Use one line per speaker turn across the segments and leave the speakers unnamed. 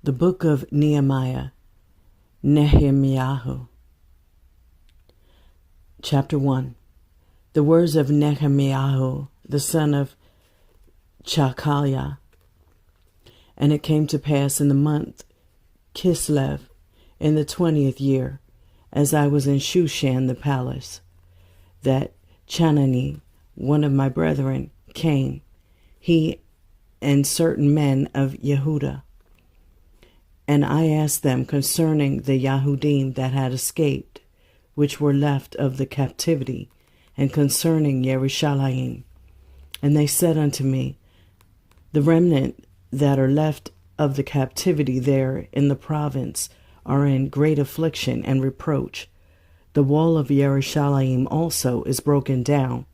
The Book of Nehemiah, Nechemyahu. Chapter 1. The words of Nechemyahu, the son of Chakaliah. And it came to pass in the month Kislev, in the 20th year, as I was in Shushan the palace, that Chanani, one of my brethren, came, he and certain men of Yehudah. And I asked them concerning the Yahudim that had escaped, which were left of the captivity, and concerning Yerushalayim. And they said unto me, the remnant that are left of the captivity there in the province are in great affliction and reproach. The wall of Yerushalayim also is broken down,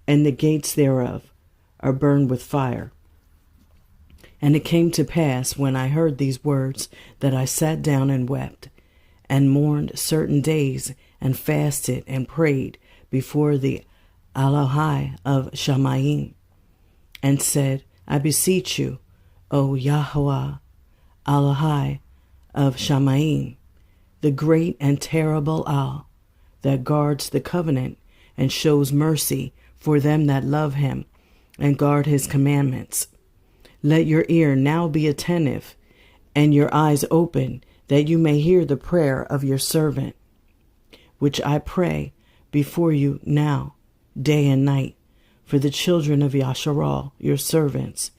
and the gates thereof are burned with fire. And it came to pass, when I heard these words, that I sat down and wept, and mourned certain days, and fasted and prayed before the Elohai of Shamayim, and said, I beseech you, O Yahweh, Elohai of Shamayim, the great and terrible Al, that guards the covenant, and shows mercy for them that love him, and guard his commandments. Let your ear now be attentive, and your eyes open, that you may hear the prayer of your servant, which I pray before you now, day and night, for the children of Yasharal, your servants,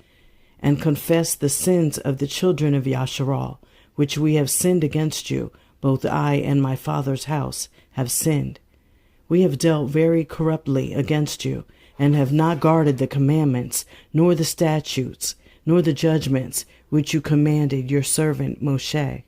and confess the sins of the children of Yasharal, which we have sinned against you. Both I and my father's house have sinned. We have dealt very corruptly against you, and have not guarded the commandments, nor the statutes, nor the judgments which you commanded your servant Moshe.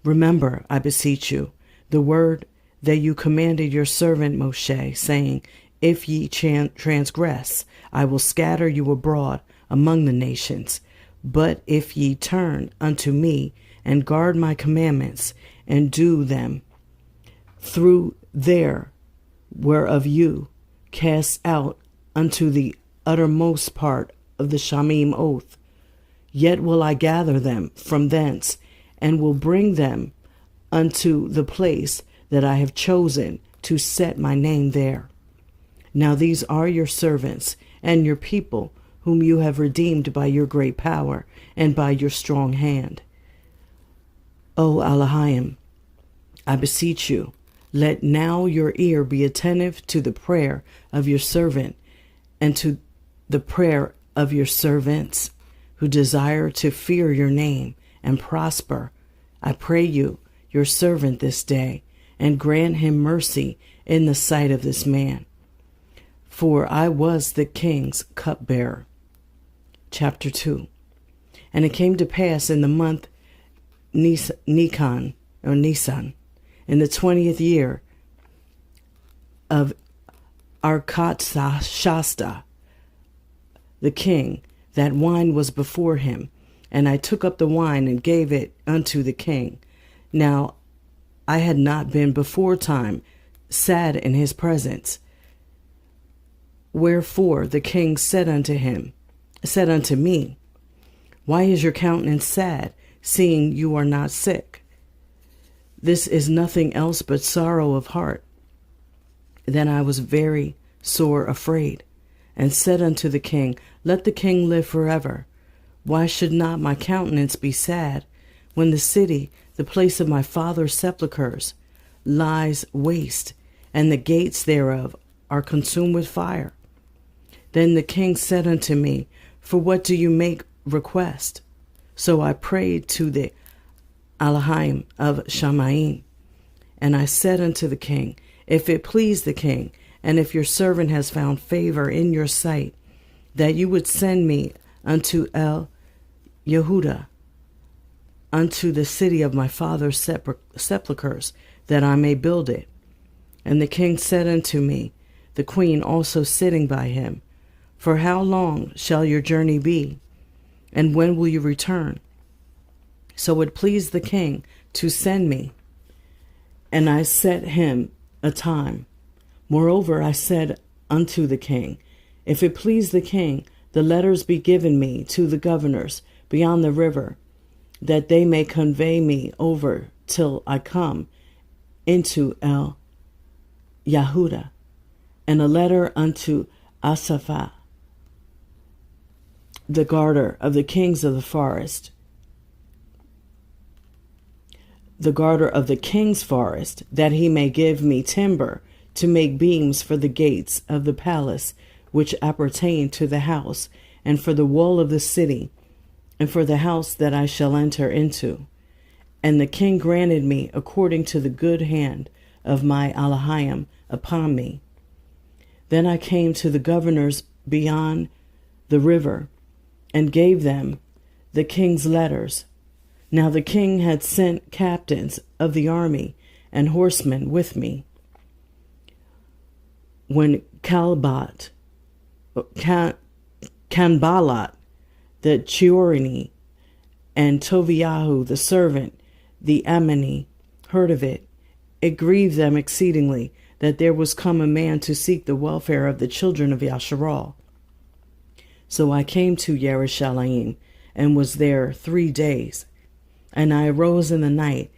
Remember, I beseech you, the word that you commanded your servant Moshe, saying, if ye transgress, I will scatter you abroad among the nations. But if ye turn unto me, and guard my commandments, and do them, through there whereof you cast out unto the uttermost part of the Shamim oath, yet will I gather them from thence, and will bring them unto the place that I have chosen to set my name there. Now these are your servants and your people, whom you have redeemed by your great power and by your strong hand. O Elohim, I beseech you, let now your ear be attentive to the prayer of your servant, and to the prayer of your servants who desire to fear your name and prosper. I pray you, your servant, this day, and grant him mercy in the sight of this man. For I was the king's cupbearer. Chapter 2. And it came to pass in the month Nisan, in the 20th year of Artaxerxes, the king, that wine was before him, and I took up the wine and gave it unto the king. Now I had not been before time sad in his presence. Wherefore the king said unto me, why is your countenance sad, seeing you are not sick? This is nothing else but sorrow of heart. Then I was very sore afraid, and said unto the king, let the king live forever. Why should not my countenance be sad, when the city, the place of my father's sepulchres, lies waste, and the gates thereof are consumed with fire? Then the king said unto me, for what do you make request? So I prayed to the Elohim of Shamayim. And I said unto the king, if it please the king, and if your servant has found favor in your sight, that you would send me unto El Yehudah, unto the city of my father's sepulchres, that I may build it. And the king said unto me, the queen also sitting by him, for how long shall your journey be, and when will you return? So it pleased the king to send me, and I set him a time. Moreover, I said unto the king, if it please the king, the letters be given me to the governors beyond the river, that they may convey me over till I come into El Yahudah, and a letter unto Asapha, the guarder of the kings of the forest, that he may give me timber to make beams for the gates of the palace which appertain to the house, and for the wall of the city, and for the house that I shall enter into. And the king granted me according to the good hand of my Elohim upon me. Then I came to the governors beyond the river, and gave them the king's letters. Now the king had sent captains of the army and horsemen with me. When Canbalat, the Chiorani, and Toviyahu, the servant, the Ammoni, heard of it, it grieved them exceedingly that there was come a man to seek the welfare of the children of Yasharal. So I came to Yerushalayim, and was there 3 days. And I arose in the night,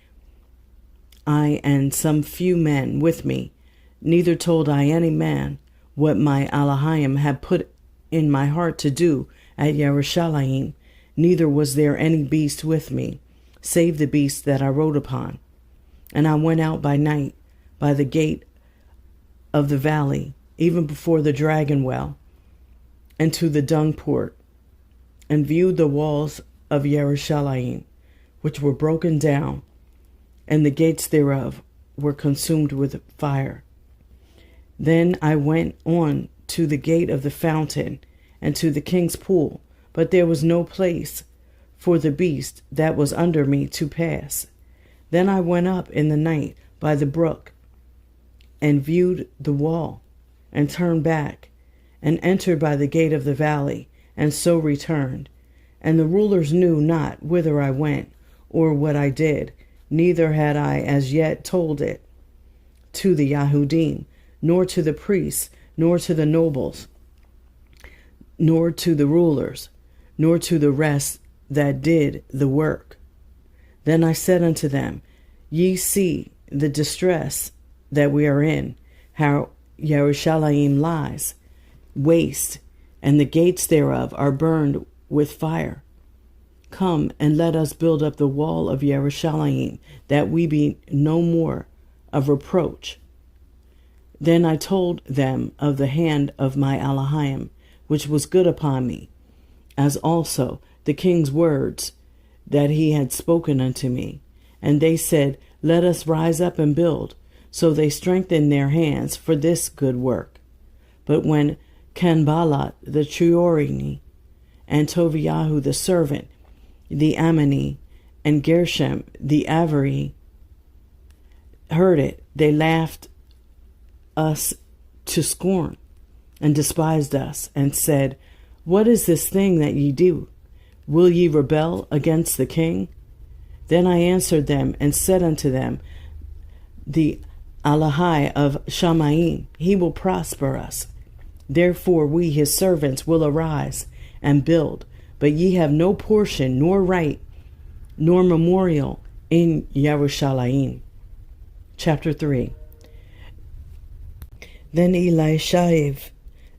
I and some few men with me. Neither told I any man what my Elohim had put in my heart to do at Yerushalayim, neither was there any beast with me, save the beast that I rode upon. And I went out by night by the gate of the valley, even before the dragon well, and to the dung port, and viewed the walls of Yerushalayim, which were broken down, and the gates thereof were consumed with fire. Then I went on to the gate of the fountain, and to the king's pool, but there was no place for the beast that was under me to pass. Then I went up in the night by the brook, and viewed the wall, and turned back, and entered by the gate of the valley, and so returned. And the rulers knew not whither I went, or what I did, neither had I as yet told it to the Yahudim, nor to the priests, nor to the nobles, nor to the rulers, nor to the rest that did the work. Then I said unto them, Ye see the distress that we are in, how Yerushalayim lies waste, and the gates thereof are burned with fire. Come, and let us build up the wall of Yerushalayim, that we be no more of reproach. Then I told them of the hand of my Elohim, which was good upon me, as also the king's words that he had spoken unto me. And they said, Let us rise up and build. So they strengthened their hands for this good work. But when Canbalat the Chiorani, and Toviyahu the servant, the Ammoni, and Gershom the Avari heard it, they laughed us to scorn, and despised us, and said, What is this thing that ye do? Will ye rebel against the king? Then I answered them, and said unto them, The Elohai of Shamayim, he will prosper us. Therefore we his servants will arise and build, but ye have no portion, nor right, nor memorial in Yerushalayim. Chapter 3. Then Elishiv,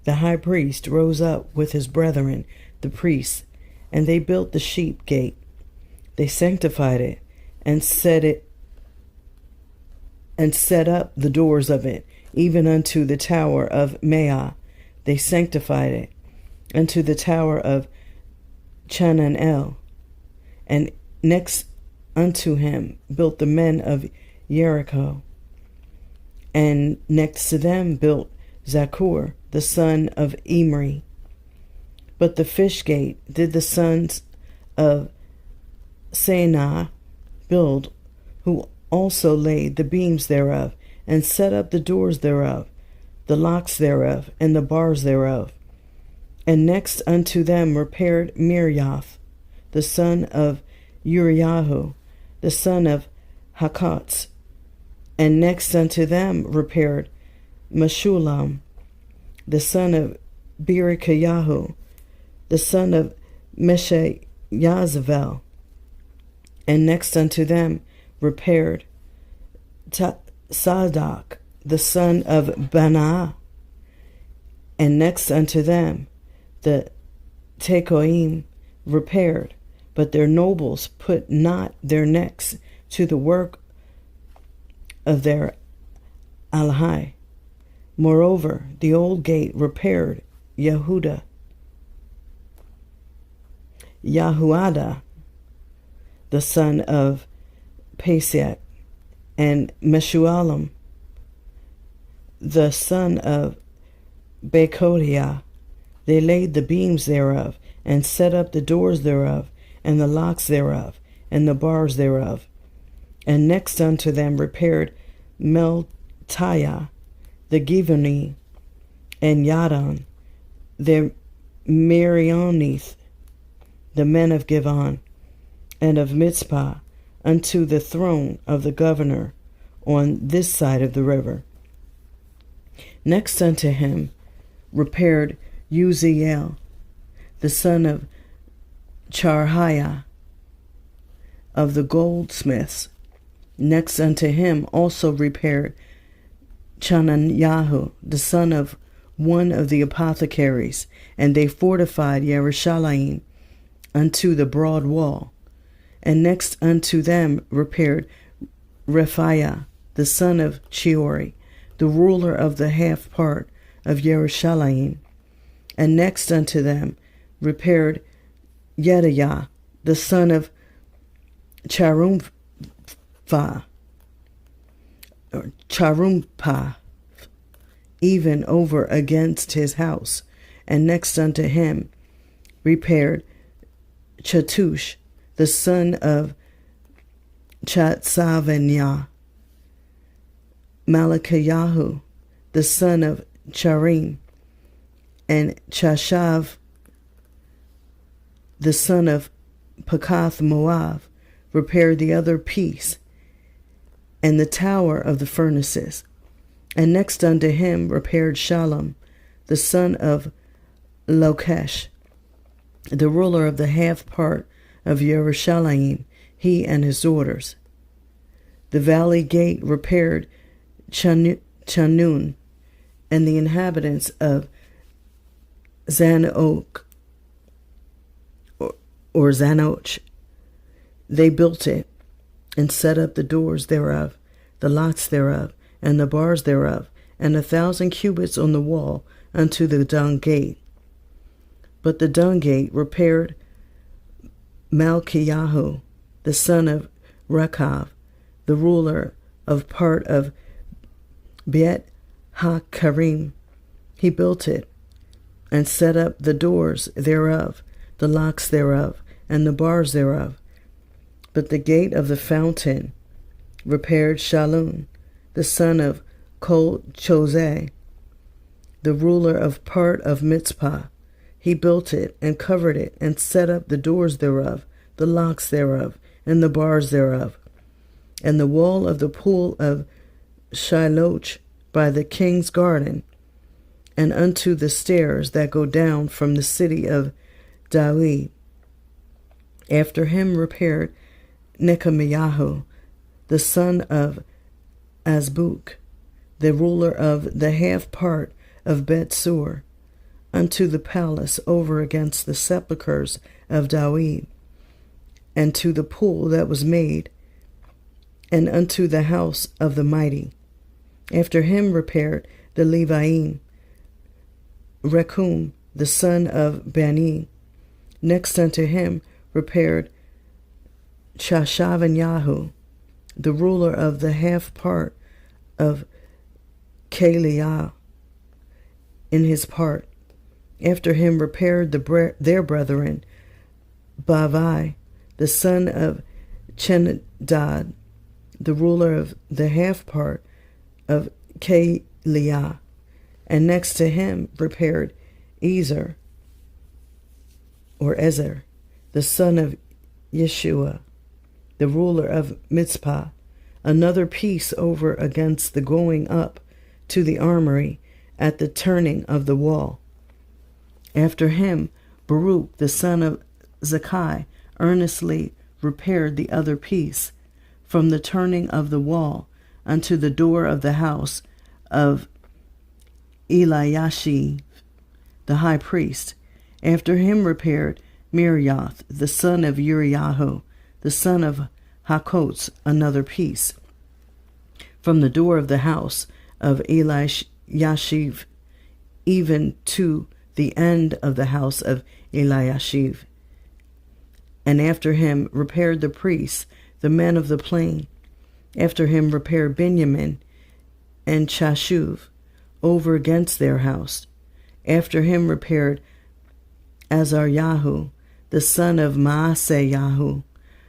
the high priest, rose up with his brethren, the priests, and they built the sheep gate. They sanctified it, and set up the doors of it, even unto the tower of Meah. They sanctified it, unto the tower of Chananel. And next unto him built the men of Jericho. And next to them built Zakur, the son of Imri. But the fish gate did the sons of Senah build, who also laid the beams thereof, and set up the doors thereof, the locks thereof, and the bars thereof. And next unto them repaired Miryath, the son of Uriahu, the son of Hakatz. And next unto them repaired Meshulam, the son of Berechiahu, the son of Meshayazavel. And next unto them repaired Sadok, the son of Banah. And next unto them the Tekoim repaired, but their nobles put not their necks to the work of their alhai. Moreover, the old gate repaired Yahuada, the son of Pasiach, and Meshulam, the son of Bekodiah. They laid the beams thereof, and set up the doors thereof, and the locks thereof, and the bars thereof. And next unto them repaired Meltiah, the Givoni, and Yadon, the Merioneth, the men of Givon, and of Mitzpah, unto the throne of the governor on this side of the river. Next unto him repaired Uzziel, the son of Charhiah, of the goldsmiths. Next unto him also repaired Nechemyahu, the son of one of the apothecaries, and they fortified Jerusalem unto the broad wall. And next unto them repaired Rephaiah, the son of Chiori, the ruler of the half part of Jerusalem. And next unto them repaired Yediah, the son of Charumpah, even over against his house. And next unto him repaired Chattush, the son of Chatsavaniah, Malachiyahu, the son of Charim, and Chashav, the son of Pekath Moab, repaired the other piece, and the tower of the furnaces. And next unto him repaired Shalom, the son of Lokesh, the ruler of the half part of Jerusalem, he and his daughters. The valley gate repaired Chanun, and the inhabitants of Zanoch, or Zanoch. They built it, and set up the doors thereof, the locks thereof, and the bars thereof, and 1,000 cubits on the wall unto the dung gate. But the dung gate repaired Malchiyahu, the son of Rechab, the ruler of part of Bet HaKarim. He built it, and set up the doors thereof, the locks thereof, and the bars thereof. But the gate of the fountain repaired Shallun, the son of Kol-Chozeh, the ruler of part of Mitzpah. He built it, and covered it, and set up the doors thereof, the locks thereof, and the bars thereof. And the wall of the pool of Shiloch by the king's garden, and unto the stairs that go down from the city of David. After him repaired Nechemyahu, the son of Azbuk, the ruler of the half part of Bet-sur, unto the palace over against the sepulchres of David, and to the pool that was made, and unto the house of the mighty. After him repaired the Leviim, Rechum, the son of Bani. Next unto him repaired Chashavanyahu, the ruler of the half part of Kaliah, in his part. After him repaired their brethren Bavai, the son of Chenadad, the ruler of the half part of Kaliah. And next to him repaired Ezer, the son of Yeshua, the ruler of Mitzpah, another piece over against the going up to the armory at the turning of the wall. After him Baruch, the son of Zakkai, earnestly repaired the other piece, from the turning of the wall unto the door of the house of Eliashib the high priest. After him repaired Meraioth, the son of Uriahu, the son of Hakkoz, another piece, from the door of the house of Eliashib even to the end of the house of Eliashib. And after him repaired the priests, the men of the plain. After him repaired Benjamin and Chashuv over against their house. After him repaired Azaryahu, the son of Maaseyahu,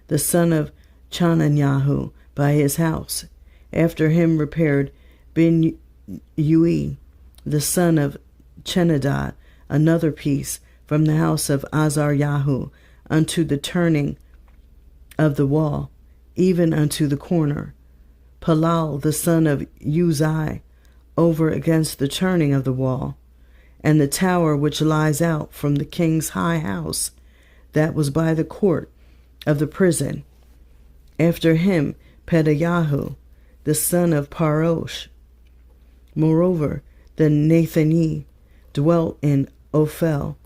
the son of Chananyahu, by his house. After him repaired Ben-Ui, the son of Chenadad, another piece, from the house of Azaryahu unto the turning of the wall, even unto the corner. Palal, the son of Uzai, over against the turning of the wall, and the tower which lies out from the king's high house, that was by the court of the prison. After him Pedaiah, the son of Parosh. Moreover, the Nethini dwelt in Ophel,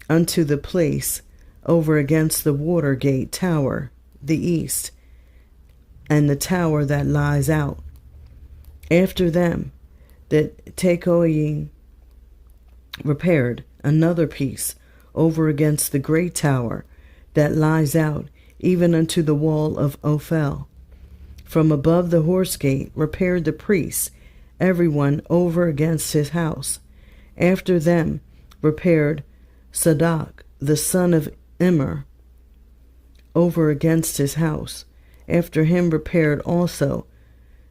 unto the place over against the water gate tower, the east, and the tower that lies out. After them, the Tekoim repaired another piece over against the great tower that lies out, even unto the wall of Ophel. From above the horse gate repaired the priests, every one over against his house. After them repaired Sadak, the son of Immer, over against his house. After him repaired also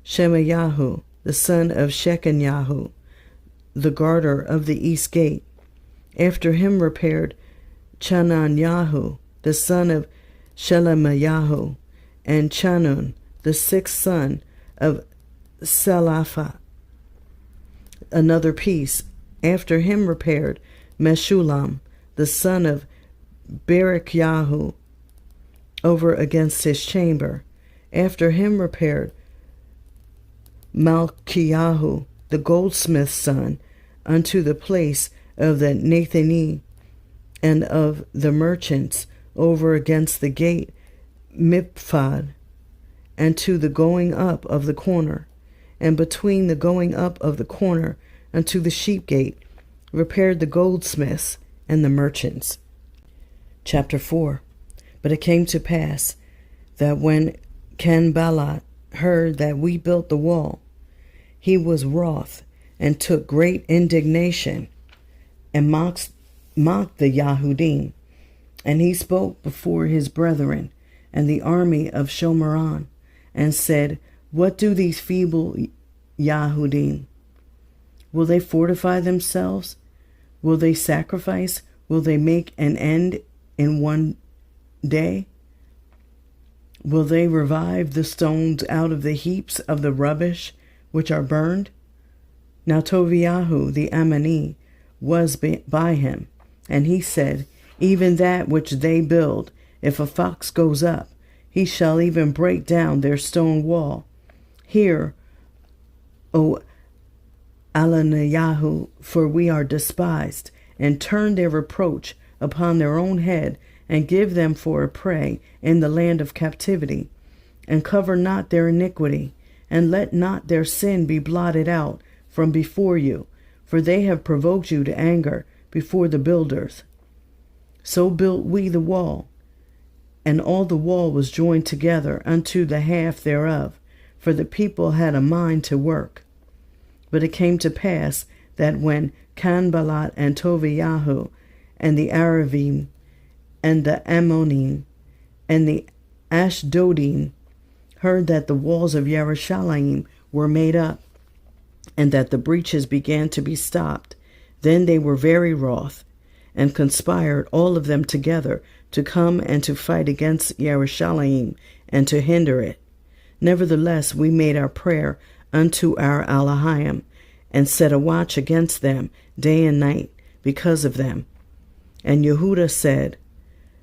Shemayahu, the son of Shechanyahu, the garter of the east gate. After him repaired Chananyahu, the son of Shelemayahu, and Chanun, the sixth son of Selaphat, another piece. After him repaired Meshulam, the son of Berekyahu, over against his chamber. After him repaired Malchiyahu, the goldsmith's son, unto the place of the Nethini and of the merchants, over against the gate Mipphad, and to the going up of the corner, and between the going up of the corner unto the sheep gate, repaired the goldsmiths and the merchants. Chapter 4. But it came to pass that when Sanballat heard that we built the wall, he was wroth, and took great indignation, and mocked the Yahudim. And he spoke before his brethren and the army of Shomeron, and said, What do these feeble Yahudim? Will they fortify themselves? Will they sacrifice? Will they make an end in one day? Will they revive the stones out of the heaps of the rubbish which are burned? Now Toviyahu the Ammoni was by him, and he said, Even that which they build, if a fox goes up, he shall even break down their stone wall. Hear, O Alanayahu, for we are despised, and turn their reproach upon their own head, and give them for a prey in the land of captivity, and cover not their iniquity, and let not their sin be blotted out from before you, for they have provoked you to anger before the builders. So built we the wall, and all the wall was joined together unto the half thereof, for the people had a mind to work. But it came to pass that when Sanballat and Toviyahu and the Aravim and the Ammonim and the Ashdodim heard that the walls of Yerushalayim were made up, and that the breaches began to be stopped, then they were very wroth, and conspired all of them together to come and to fight against Yerushalayim, and to hinder it. Nevertheless we made our prayer unto our Elohim, and set a watch against them day and night because of them. And Yehuda said,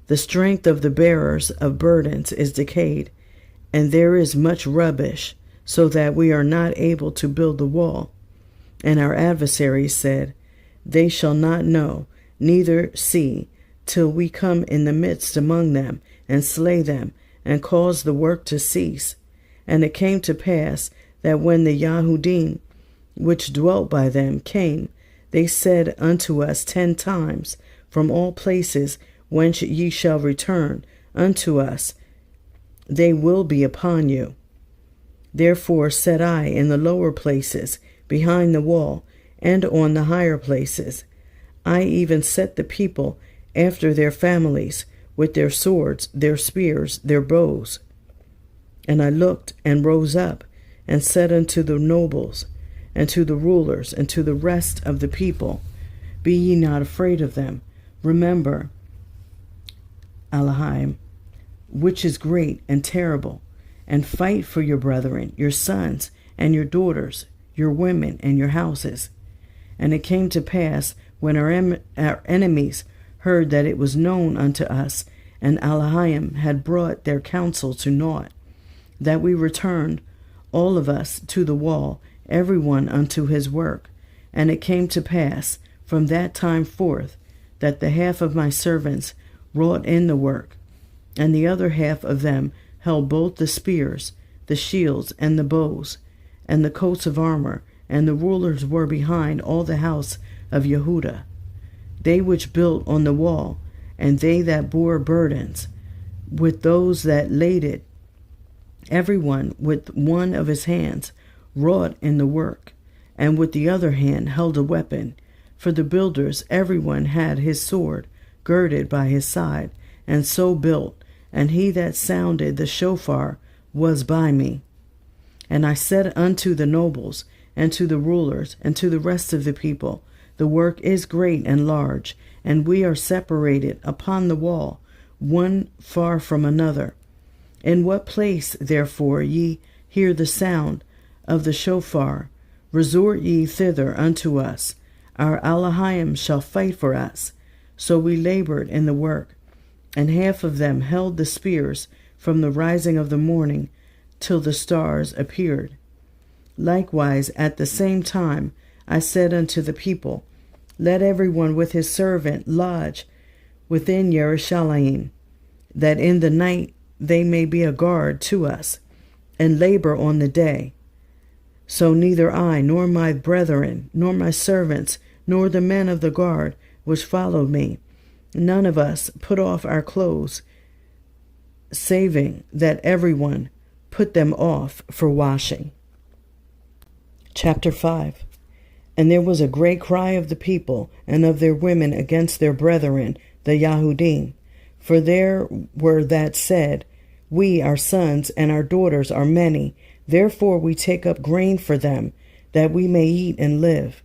The strength of the bearers of burdens is decayed, and there is much rubbish, so that we are not able to build the wall. And our adversaries said, They shall not know, neither see, till we come in the midst among them, and slay them, and cause the work to cease. And it came to pass that when the Yahudim, which dwelt by them, came, they said unto us 10 times, From all places whence ye shall return unto us, they will be upon you. Therefore said I in the lower places, behind the wall, and on the higher places, I even set the people after their families, with their swords, their spears, their bows. And I looked and rose up, and said unto the nobles, and to the rulers, and to the rest of the people, Be ye not afraid of them. Remember Elohim, which is great and terrible, and fight for your brethren, your sons and your daughters, your women and your houses. And it came to pass, when our enemies heard that it was known unto us, and Elohim had brought their counsel to naught, that we returned, all of us, to the wall, every one unto his work. And it came to pass, from that time forth, that the half of my servants wrought in the work, and the other half of them held both the spears, the shields, and the bows, and the coats of armor, and the rulers were behind all the house of Yehudah. They which built on the wall, and they that bore burdens, with those that laid it, every one with one of his hands wrought in the work, and with the other hand held a weapon. For the builders, every one had his sword girded by his side, and so built, and he that sounded the shofar was by me. And I said unto the nobles, and to the rulers, and to the rest of the people, The work is great and large, and we are separated upon the wall, one far from another. In what place, therefore, ye hear the sound of the shofar, resort ye thither unto us. Our Elohim shall fight for us. So we labored in the work, and half of them held the spears from the rising of the morning till the stars appeared. Likewise, at the same time, I said unto the people, Let every one with his servant lodge within Yerushalayim, that in the night they may be a guard to us, and labor on the day. So neither I, nor my brethren, nor my servants, nor the men of the guard which followed me, none of us put off our clothes, saving that every one put them off for washing. Chapter 5. And there was a great cry of the people and of their women against their brethren, the Yahudim. For there were that said, We, our sons and our daughters, are many, therefore we take up grain for them, that we may eat and live.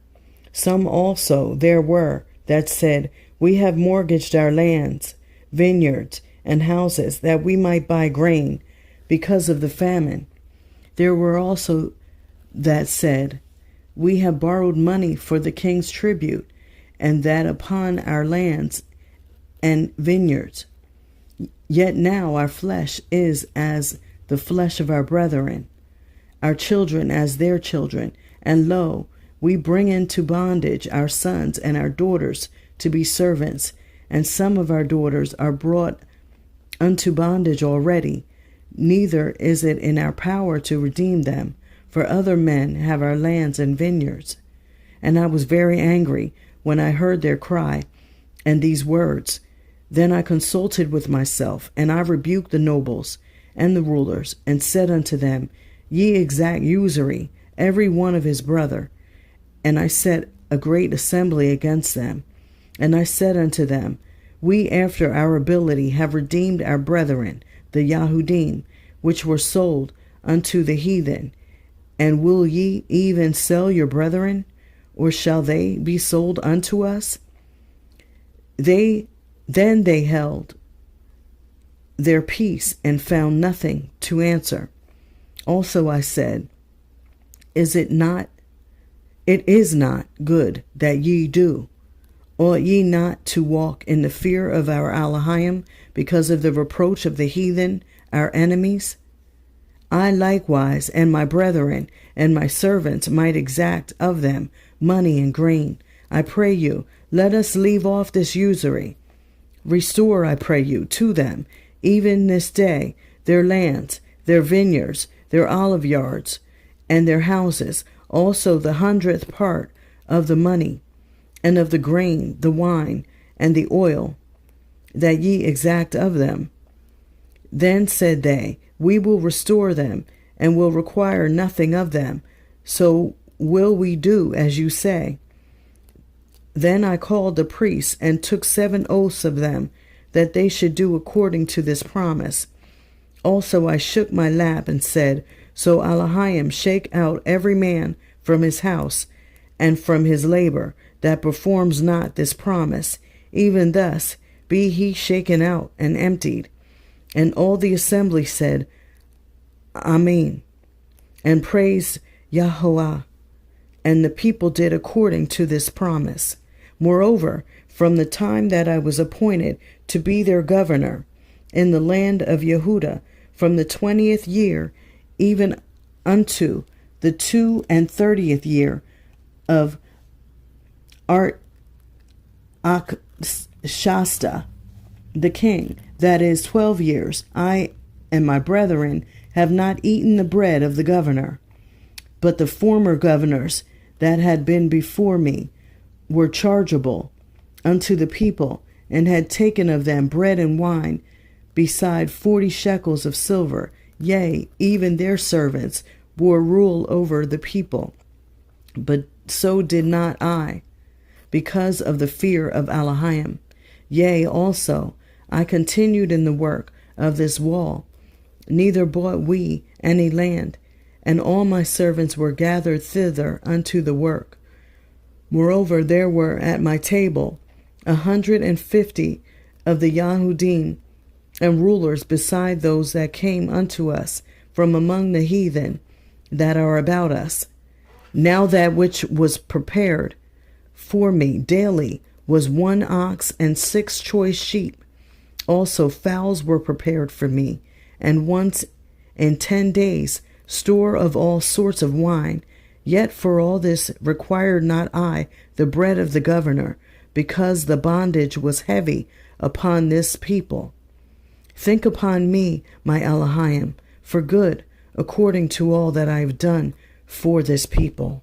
Some also there were that said, We have mortgaged our lands, vineyards, and houses, that we might buy grain, because of the famine. There were also that said, We have borrowed money for the king's tribute, and that upon our lands and vineyards. Yet now our flesh is as the flesh of our brethren, our children as their children, and lo, we bring into bondage our sons and our daughters to be servants, and some of our daughters are brought unto bondage already. Neither is it in our power to redeem them, for other men have our lands and vineyards. And I was very angry when I heard their cry and these words. Then I consulted with myself, and I rebuked the nobles and the rulers, and said unto them, Ye exact usury, every one of his brother. And I set a great assembly against them. And I said unto them, We after our ability have redeemed our brethren, the Yahudim, which were sold unto the heathen. And will ye even sell your brethren, or shall they be sold unto us? Then they held their peace and found nothing to answer. Also I said, It is not good that ye do. Ought ye not to walk in the fear of our Elohim because of the reproach of the heathen, our enemies? I likewise and my brethren and my servants might exact of them money and grain. I pray you, let us leave off this usury. Restore, I pray you, to them, even this day, their lands, their vineyards, their olive yards, and their houses, also the 100th part of the money, and of the grain, the wine, and the oil, that ye exact of them. Then said they, We will restore them, and will require nothing of them. So will we do as you say. Then I called the priests, and took 7 oaths of them, that they should do according to this promise. Also I shook my lap, and said, So Elohim shake out every man from his house, and from his labor, that performs not this promise. Even thus be he shaken out and emptied. And all the assembly said, Amen, and praised Yahweh. And the people did according to this promise. Moreover, from the time that I was appointed to be their governor in the land of Yehudah, from the 20th year even unto the 32nd year of Artachshasta, the king, that is 12 years, I and my brethren have not eaten the bread of the governor. But the former governors that had been before me were chargeable unto the people, and had taken of them bread and wine, beside 40 shekels of silver. Yea, even their servants bore rule over the people. But so did not I, because of the fear of Elohim. Yea, also, I continued in the work of this wall, neither bought we any land, and all my servants were gathered thither unto the work. Moreover, there were at my table 150 of the Yahudim and rulers, beside those that came unto us from among the heathen that are about us. Now that which was prepared for me daily was 1 ox and 6 choice sheep. Also fowls were prepared for me, and once in 10 days store of all sorts of wine. Yet for all this required not I the bread of the governor, because the bondage was heavy upon this people. Think upon me, my Elohim, for good, according to all that I have done for this people.